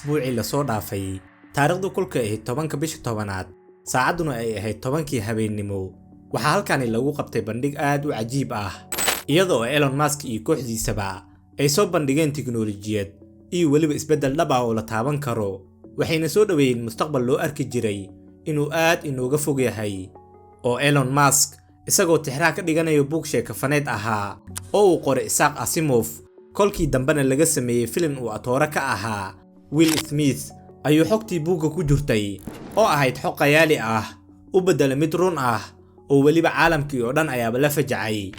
isbuucii la soo dhaafay taariikhdu kulka ahayd 10 bisha 10aad saacaduna ay ahayd 10kii habeennimo waxaa halkani lagu qabtay bandhig aad u cajiib ah iyadoo Elon Musk iyo kooxdiisaba ay soo bandhigeen tiknoolajiyad iyo waliba isbedel dhab ah oo la taaban karo waxayna soo dhaweeyeen mustaqbal loo arki jiray inuu aad inooga fog yahay oo Elon Musk isagoo tixraac ka dhiganayo buug sheekafaneed ahaa oo uu qoray Isaac Asimov kolkii dambana laga sameeyay filim uu atoora ka ahaa Will Smith ayuu xogtii buugga ku jirtay oo ahayd xog qayaali ah u bedelay mid run ah oo waliba caalamkii oo dhan ayaaba la fajacay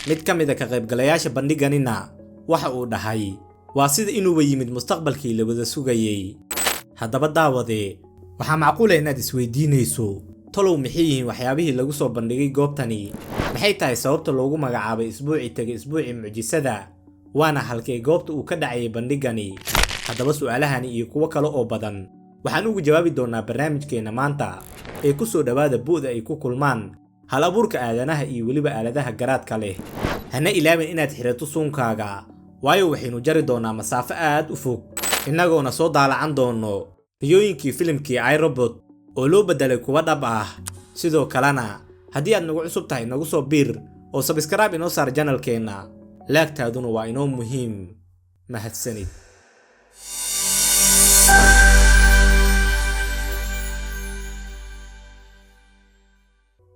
mid ka mid ah ka qaybgalayaasha bandhiganina waxa uu dhahay waa sida inuu yimid mustaqbalkii la wada sugayay haddaba daawade waxaa macquul ah inaad isweydiinayso talow maxay yihiin waxyaabihii lagu soo bandhigay goobtani maxay tahay sababta loogu magacaabay isbuucii tagay isbuucii mucjisada waana halkee goobta uu ka dhacay bandhigani haddaba su'aalahani iyo kuwa kale oo badan waxaan ugu jawaabi doonaa barnaamijkeena maanta ee ku soo dhawaada bu'da ay ku kulmaan hal abuurka aadanaha iyo waliba aaladaha garaadka leh hana ilaawin inaad xirato suunkaaga waayo waxaynu jari doonaa masaafo aad u fog innagoona soo daalacan doono riyooyinkii filimkii iRobot oo loo bedelay kuwa dhab ah sidoo kalena haddii aad nagu cusub tahay nagu soo biir oo subscribe inoo saar channelkeena laagtaaduna waa inoo muhiim mahadsanid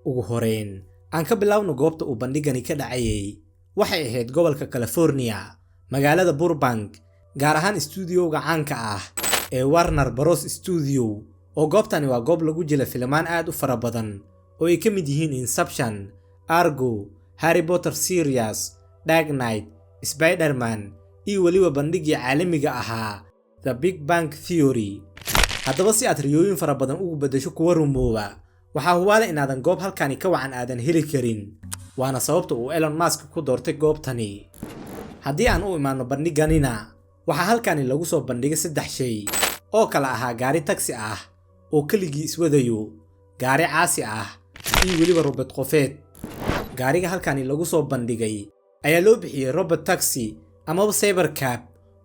ugu horeyn aan ka bilaawno goobta uu bandhigani ka dhacayay waxay ahayd gobolka California magaalada Burbank gaar ahaan studio-ga caanka ah ee Warner Bros Studio oo goobtani waa goob lagu jilay filmaan aad u fara badan oo ay ka mid yihiin Inception, Argo, Harry Potter series, Dark Knight, Spider-Man iyo waliba bandhigii caalamiga ahaa The Big Bang Theory haddaba si aad riyooyin fara badan ugu bedesho kuwa rumooba waxaa hubaale inaadan goob halkani ka wacan aadan heli karin waana sababta uu Elon Musk ku doortay goobtani haddii aan u imaano bandhiganina waxaa halkani lagu soo bandhigay 3 shay oo kala ahaa gaari taxi ah oo keligii iswadayo gaari caasi ah iyo waliba robot qofeed gaariga halkani lagu soo bandhigay ayaa loo bixiyay robot taxi ama Cybercab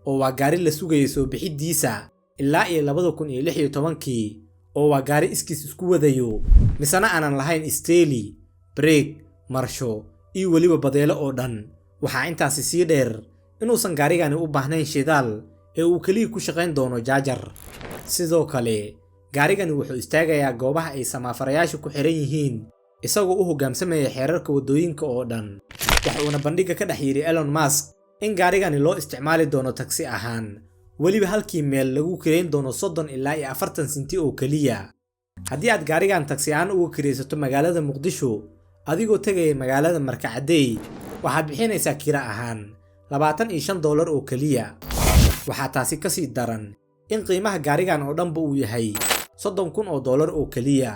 oo waa gaari la sugayay soo bixidiisa ilaa iyo 2016 oo waa gaari iskiis isku wadayo misana aanan lahayn steely brake marsho iyo waliba badeelo oo dhan waxaa intaasi sii dheer inuusan gaarigani u baahnayn shidaal ee uu kaliya ku shaqayn doono jaajar sidoo kale gaarigani wuxuu istaagayaa goobaha ay samaafarayaashu ku xiran yihiin isagoo u hoggaamsamaya xeerarka wadooyinka oo dhan waxuuna bandhiga ka dhex yiri Elon Musk in gaarigani loo isticmaali doono taxi ahaan waliba halkii meel lagu kireyn doono 30 ilaa 40 senti oo kaliya haddii aad gaarigan taxi aan ugu kireysato magaalada Muqdisho adigoo tagay magaalada Markacadey waxaad bixinaysaa kira ahaan $25 oo kaliya waxaa taasi ka sii daran in qiimaha gaarigan oo dhanba uu yahay $30,000 oo kaliya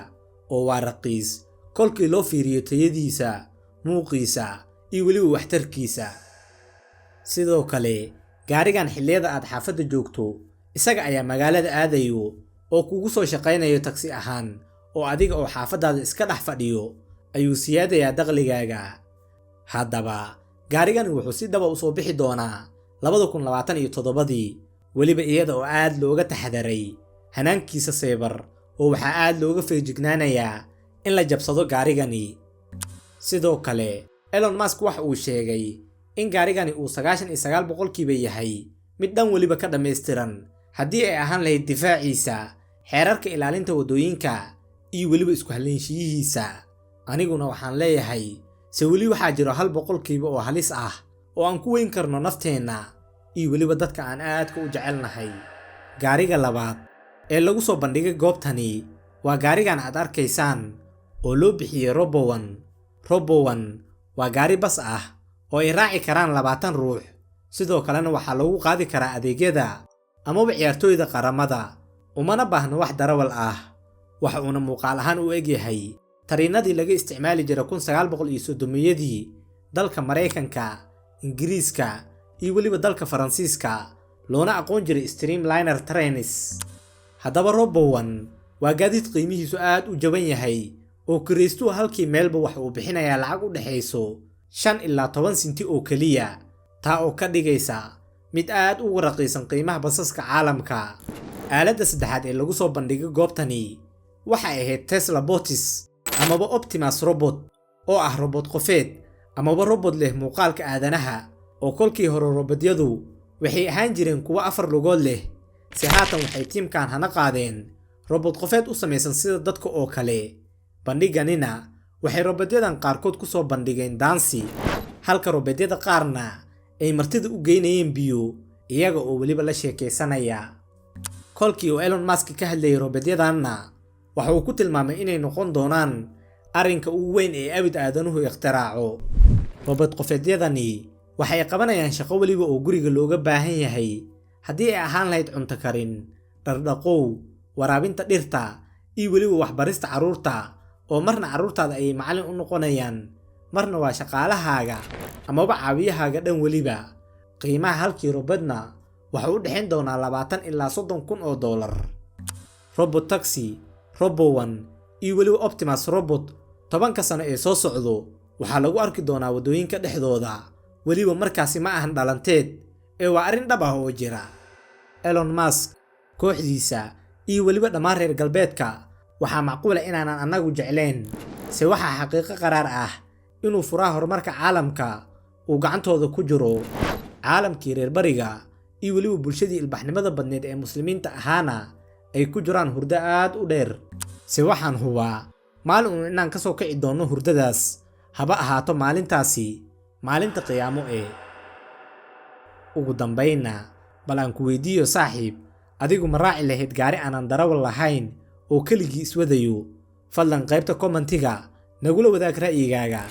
oo waa raqiis kolkii loo fiiriyo tayadiisa muuqiisa iyo waliba waxtarkiisa sidoo kale gaarigan xilliyada aad xaafadda joogto isaga ayaa magaalada aadayo oo kugu soo shaqaynayo taxi ahaan oo adiga oo xaafadaada iska dhex fadhiyo ayuu siyaadayaa dakhligaaga haddaba gaarigan wuxuu si dhab ah u soo bixi doonaa 2027 waliba iyada oo aad looga taxadaray hanaankiisa saybar oo waxaa aad looga feejignaanayaa in la jabsado gaarigani sidoo kale Elon Musk waxa uu sheegay in gaarigani uu 99% yahay mid dhan waliba ka dhameystiran haddii ay ahaan lahayd difaaciisa xeerarka ilaalinta wadooyinka iyo waliba isku halleenshiyihiisa aniguna waxaan leeyahay se wali waxaa jiro 1% oo halis ah oo aan ku weyn karno nafteena iyo waliba dadka aan aadka u jecelnahay gaariga labaad ee lagu soo bandhigay goobtani waa gaarigan aad arkaysaan oo loo bixiyay Robo1 waa gaari bas ah oo ay raaci karaan 20 ruux sidoo kalena waxaa lagu qaadi karaa adeegyada ama ciyaartooyda qaramada umana baahna wax darawal ah waxa uu muuqaal ahaan u eg yahay tariinadii laga isticmaali jiray 1930yadii dalka Mareykanka Ingiriiska iyo waliba dalka Faransiiska loona aqoon jiray Streamliner Trains haddaba Robo1 waa gaadiid qiimihiisu aad u jaban yahay oo kireysto halkii meelba wax uu bixinayaa lacag u dhaxayso 5 ilaa 10 senti oo kaliya taa oo ka dhigaysa mid aad ugu raqiisan qiimaha basaska caalamka aaladda saddexaad ee lagu soo bandhigay goobtani waxay ahayd Tesla Bots amaba Optimus Robot oo ah robot qofeed amaba robot leh muuqaalka aadanaha oo kolkii hore robotyadu waxay ahaan jireen kuwa 4 lugood leh si haatan waxay tiimkan hana qaadeen robot qofeed u samaysan sida dadka oo kale. bandhiganina waxay robotyadan qaarkood ku soo bandhigeen daansi halka robotyada qaarna ay martida u geynayeen biyo iyaga oo waliba la sheekeysanaya. kolkii uu Elon Musk ka hadlayay robotyadanna waxa uu ku tilmaamay inay noqon doonaan arrinka ugu weyn ee abid aadanuhu ikhtiraacdo. robot qofeedyadani waxay qabanayaan shaqo waliba oo guriga looga baahan yahay haddii ay ahaan lahayd cunto karin, dhardhaqow, waraabinta dhirta iyo waliba waxbarista carruurta oo marna carruurtaada ay macallin u noqonayaan marna waa shaqaalahaaga amaba caawiyahaaga dhan waliba. qiimaha halkii robotna waxa u dhaxayn doonaa 20 ilaa 30 kun oo dollar. Robot Taxi, Robo1 iyo waliba Optimus Robot 10 sano ee soo socdo waxaa lagu arki doonaa wadooyinka dhexdooda waliba markaasi ma ahan dhalanteed ee waa arrin dhab ah oo jira. Elon Musk kooxdiisa iyo waliba dhammaan reer galbeedka waxaa macquul ah inaanan annagu jeclayn se waxaa xaqiiqo qaraar ah inuu furaha horumarka caalamka uu gacantooda ku jiro. caalamkii reer bariga iyo waliba bulshadii ilbaxnimada badneed ee muslimiinta ahaana ay ku jiraan hurdo aad u dheer se waxaan hubaa maalin inaan ka soo kici doono hurdadaas haba ahaato maalintaasi maalinta qiyaamo ee. ugu dambayna bal aan ku weydiiyo saaxiib, adigu ma raaci lahayd gaari aanan darawal lahayn oo keligii iswadayo? fadlan qaybta commentiga nagula wadaag ra'yigaaga.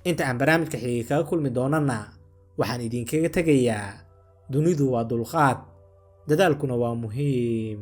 inta aan barnaamijka xigay kaga kulmi doonana waxaan idinkaga tegayaa dunidu waa dulqaad dadaalkuna waa muhiim.